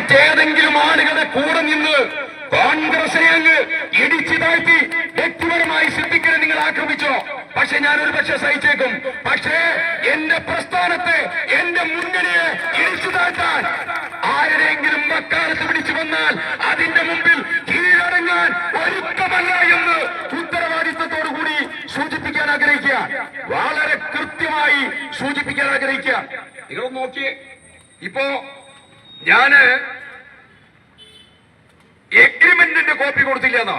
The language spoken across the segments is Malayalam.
മറ്റേതെങ്കിലും ആളുകളുടെ കൂടെ നിന്ന് കോൺഗ്രസിനെ അങ്ങ് ഇടിച്ചു താഴ്ത്തി വ്യക്തിപരമായി സിദ്ദിഖിനെ നിങ്ങൾ ആക്രമിച്ചോ? പക്ഷെ ഞാൻ ഒരു പക്ഷെ സഹിച്ചേക്കും. പക്ഷേ എന്റെ പ്രസ്ഥാനത്തെ, എന്റെ മുന്നണിയെ ഇടിച്ചു താഴ്ത്താൻ ആരുടെയെങ്കിലും വക്കാലത്ത് പിടിച്ചു വന്നാൽ അതിന്റെ മുമ്പിൽ കീഴടങ്ങാൻ ഒരുക്കമല്ല എന്ന് ഉത്തരവാദിത്വത്തോടുകൂടി സൂചിപ്പിക്കാൻ ആഗ്രഹിക്കുക. വളരെ കൃത്യമായി സൂചിപ്പിക്കാൻ ആഗ്രഹിക്കുക. നിങ്ങളൊന്ന് നോക്കിയേ, ഇപ്പോ ഞാന് എഗ്രിമെന്റിന്റെ കോപ്പി കൊടുത്തില്ല എന്നാ.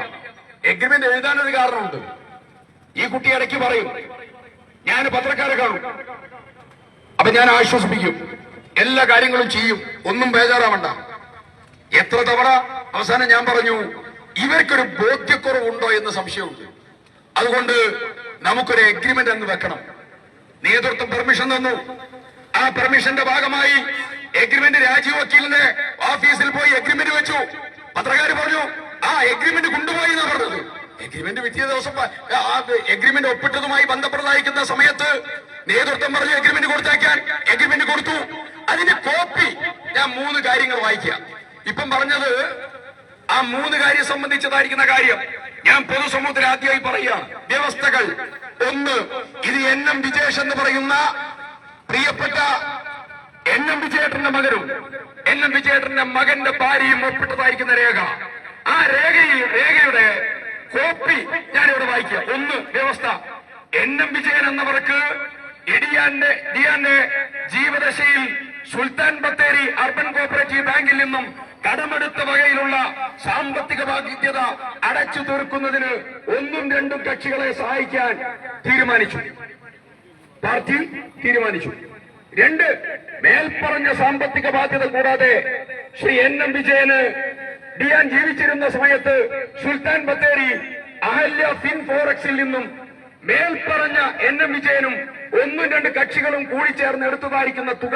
എഗ്രിമെന്റ് എഴുതാനൊരു കാരണമുണ്ട്. ഈ കുട്ടി ഇടയ്ക്ക് പറയും ഞാൻ പത്രക്കാരെ കാണും, അപ്പൊ ഞാൻ ആശ്വസിപ്പിക്കും, എല്ലാ കാര്യങ്ങളും ചെയ്യും, ഒന്നും ബേജാറാവണ്ട. എത്ര തവണ അവസാനം ഞാൻ പറഞ്ഞു ഇവർക്കൊരു ബോധ്യക്കുറവുണ്ടോ എന്ന് സംശയമുണ്ട്, അതുകൊണ്ട് നമുക്കൊരു എഗ്രിമെന്റ് അങ്ങ് വെക്കണം. നേതൃത്വം പെർമിഷൻ തന്നു. ആ പെർമിഷന്റെ ഭാഗമായി എഗ്രിമെന്റ് രാജീവ് വക്കീലിന്റെ ഓഫീസിൽ പോയി എഗ്രിമെന്റ് വെച്ചു. പത്രക്കാര് പറഞ്ഞു ആ എഗ്രിമെന്റ് കൊണ്ടുപോയി എന്നാ പറഞ്ഞത്. എഗ്രിമെന്റ് പിറ്റേ ദിവസം ആ എഗ്രിമെന്റ് ഒപ്പിട്ടതുമായി ബന്ധപ്പെട്ടതായിരിക്കുന്ന സമയത്ത് നേതൃത്വം പറഞ്ഞു എഗ്രിമെന്റ് കൊടുത്തേക്കാൻ. എഗ്രിമെന്റ് കൊടുത്തു. അതിന്റെ കോപ്പി ഞാൻ 3 കാര്യങ്ങൾ വായിക്കാം. ഇപ്പം പറഞ്ഞത് ആ 3 കാര്യം സംബന്ധിച്ചതായിരിക്കുന്ന കാര്യം ഞാൻ പൊതുസമൂഹത്തിൽ ആദ്യമായി പറയുകയാണ്. വ്യവസ്ഥകൾ. 1, ഇത് NM വിജേഷ് എന്ന് പറയുന്ന പ്രിയപ്പെട്ട NM വിജയേട്ടന്റെ മകനും NM വിജയേട്ടന്റെ മകന്റെ ഭാര്യയും ഒപ്പിട്ടതായിരിക്കുന്ന രേഖ. ആ രേഖയുടെ കോപ്പി ഞാനിവിടെ വായിക്കുക. 1 വ്യവസ്ഥ. NM Vijayan എന്നവർക്ക് ഡിയാന്റെ ജീവദശയിൽ Sultan Bathery urban cooperative ബാങ്കിൽ നിന്നും കടമെടുത്ത വകയിലുള്ള സാമ്പത്തിക ബാധ്യത അടച്ചു തീർക്കുന്നതിന് 1ഉം 2ഉം കക്ഷികളെ സഹായിക്കാൻ തീരുമാനിച്ചു. പാർട്ടി തീരുമാനിച്ചു. 2, മേൽപ്പറഞ്ഞ സാമ്പത്തിക ബാധ്യത കൂടാതെ ശ്രീ NM വിജയന് ഡിയാൻ ജീവിച്ചിരുന്ന സമയത്ത് സുൽത്താൻ ബത്തേരി അഹല്യ ഫിൻ ഫോറക്സിൽ നിന്നും മേൽപ്പറഞ്ഞ NM വിജയനും 1ഉം 2 കക്ഷികളും കൂടി ചേർന്ന് എടുത്തതായിരിക്കുന്ന തുക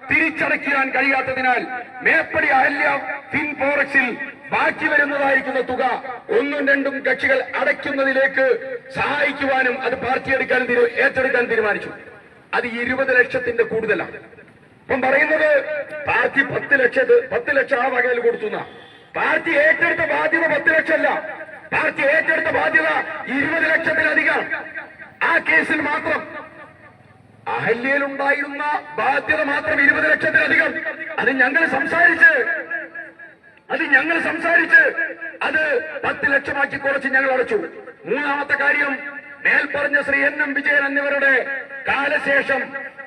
തിരിച്ചടയ്ക്കാൻ കഴിയാത്തതിനാൽ മേപ്പടി അഹല്യ ഫിൻ ഫോറക്സിൽ ബാക്കി വരുന്നതായിരിക്കുന്ന തുക 1ഉം 2ഉം കക്ഷികൾ അടയ്ക്കുന്നതിലേക്ക് സഹായിക്കുവാനും അത് പാർട്ടി ഏറ്റെടുക്കാൻ തീരുമാനിച്ചു. അത് 20 ലക്ഷത്തിന്റെ കൂടുതലാണ്. ഇപ്പം പറയുന്നത് പാർട്ടി 10 ലക്ഷം ആ വകയിൽ കൊടുത്തു. പാർട്ടി ഏറ്റെടുത്ത ബാധ്യത 10 ലക്ഷമല്ല, പാർട്ടി ഏറ്റെടുത്ത ബാധ്യത 20 ലക്ഷത്തിലധികം. ആ കേസിൽ മാത്രം അഹല്യയിലുണ്ടായിരുന്ന ബാധ്യത മാത്രം 20 ലക്ഷത്തിലധികം. അത് ഞങ്ങൾ സംസാരിച്ച് അത് 10 ലക്ഷമാക്കി കുറച്ച് ഞങ്ങൾ അടച്ചു. 3ാമത്തെ കാര്യം, മേൽപ്പറഞ്ഞ ശ്രീ NM വിജയൻ എന്നിവരുടെ കാലശേഷം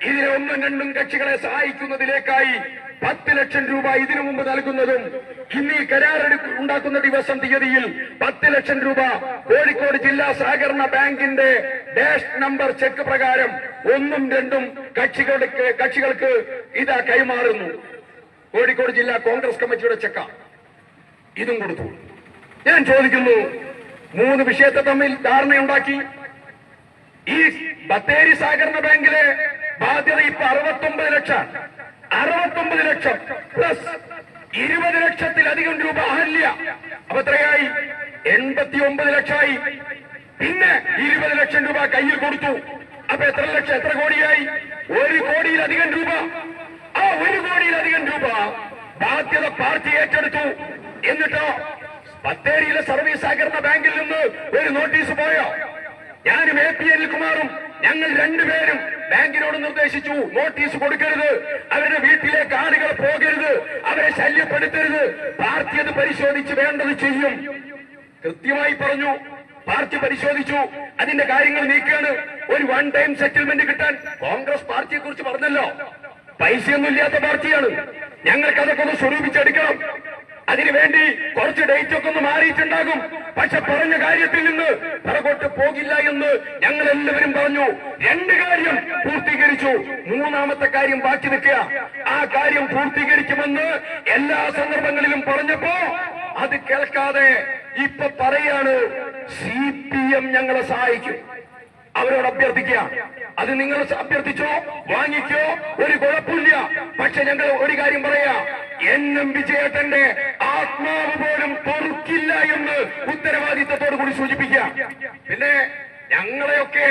ഇതിനെ 1ഉം 2ഉം കക്ഷികളെ സഹായിക്കുന്നതിലേക്കായി 10 ലക്ഷം രൂപ ഇതിനു മുമ്പ് നൽകുന്നതും ഇന്ന് ഈ കരാർ ഉണ്ടാക്കുന്ന ദിവസം തീയതിയിൽ 10 ലക്ഷം രൂപ കോഴിക്കോട് ജില്ലാ സഹകരണ ബാങ്കിന്റെ ഡാഷ് നമ്പർ ചെക്ക് പ്രകാരം 1ഉം 2ഉം കക്ഷികൾക്ക് ഇതാ കൈമാറുന്നു. കോഴിക്കോട് ജില്ലാ കോൺഗ്രസ് കമ്മിറ്റിയുടെ ചെക്ക ഇതും കൊടുത്തു. ഞാൻ ചോദിക്കുന്നു, 3 വിഷയത്തെ തമ്മിൽ ധാരണയുണ്ടാക്കി. ഈ ബത്തേരി സഹകരണ ബാങ്കിലെ ബാധ്യത ഇപ്പൊ 69 ലക്ഷം. 69 ലക്ഷം പ്ലസ് 20 ലക്ഷത്തിലധികം രൂപ അഹല്യ. അപ്പൊ എത്രയായി? 89 ലക്ഷമായി. പിന്നെ 20 ലക്ഷം രൂപ കയ്യിൽ കൊടുത്തു. അപ്പൊ എത്ര കോടിയായി? 1 കോടിയിലധികം രൂപ. ആ 1 കോടിയിലധികം രൂപ ബാധ്യത പാർട്ടി ഏറ്റെടുത്തു. എന്നിട്ടോ ബത്തേരിയിലെ സർവീസ് സഹകരണ ബാങ്കിൽ നിന്ന് ഒരു നോട്ടീസ് പോയോ? ഞാനും AP അനിൽകുമാറും ഞങ്ങൾ 2 പേരും ബാങ്കിനോട് നിർദ്ദേശിച്ചു, നോട്ടീസ് കൊടുക്കരുത്, അവരുടെ വീട്ടിലേക്ക് ആളുകൾ പോകരുത്, അവരെ ശല്യപ്പെടുത്തരുത്, പാർട്ടി അത് പരിശോധിച്ച് വേണ്ടത് ചെയ്യും. കൃത്യമായി പറഞ്ഞു. പാർട്ടി പരിശോധിച്ചു, അതിന്റെ കാര്യങ്ങൾ നീക്കാണ്. ഒരു 1 ടൈം സെറ്റിൽമെന്റ് കിട്ടാൻ കോൺഗ്രസ് പാർട്ടിയെ കുറിച്ച് പറഞ്ഞല്ലോ. പൈസയൊന്നും ഇല്ലാത്ത പാർട്ടിയാണ്. ഞങ്ങൾക്ക് അതൊക്കെ ഒന്ന് സ്വരൂപിച്ചെടുക്കണം. അതിനുവേണ്ടി കുറച്ച് ഡേറ്റ് ഒക്കെ ഒന്ന് മാറിയിട്ടുണ്ടാകും. പക്ഷെ പറഞ്ഞ കാര്യത്തിൽ നിന്ന് പുറകോട്ട് പോകില്ല എന്ന് ഞങ്ങൾ എല്ലാവരും പറഞ്ഞു. 2 കാര്യം പൂർത്തീകരിച്ചു. 3ാമത്തെ കാര്യം ബാക്കി നിൽക്കുക. ആ കാര്യം പൂർത്തീകരിക്കുമെന്ന് എല്ലാ സന്ദർഭങ്ങളിലും പറഞ്ഞപ്പോ അത് കേൾക്കാതെ ഇപ്പൊ പറയാണ് CPM ഞങ്ങളെ സഹായിക്കും. അവരോട് അഭ്യർത്ഥിക്കുക. അത് നിങ്ങൾ അഭ്യർത്ഥിച്ചോ, വാങ്ങിക്കോ, ഒരു കുഴപ്പമില്ല. പക്ഷെ ഞങ്ങൾ ഒരു കാര്യം പറയാ, NM വിജയേട്ടന്റെ ആത്മാവ് പോലും പൊറുക്കില്ല എന്ന് ഉത്തരവാദിത്തത്തോടു കൂടി സൂചിപ്പിക്കുക. പിന്നെ ഞങ്ങളെയൊക്കെ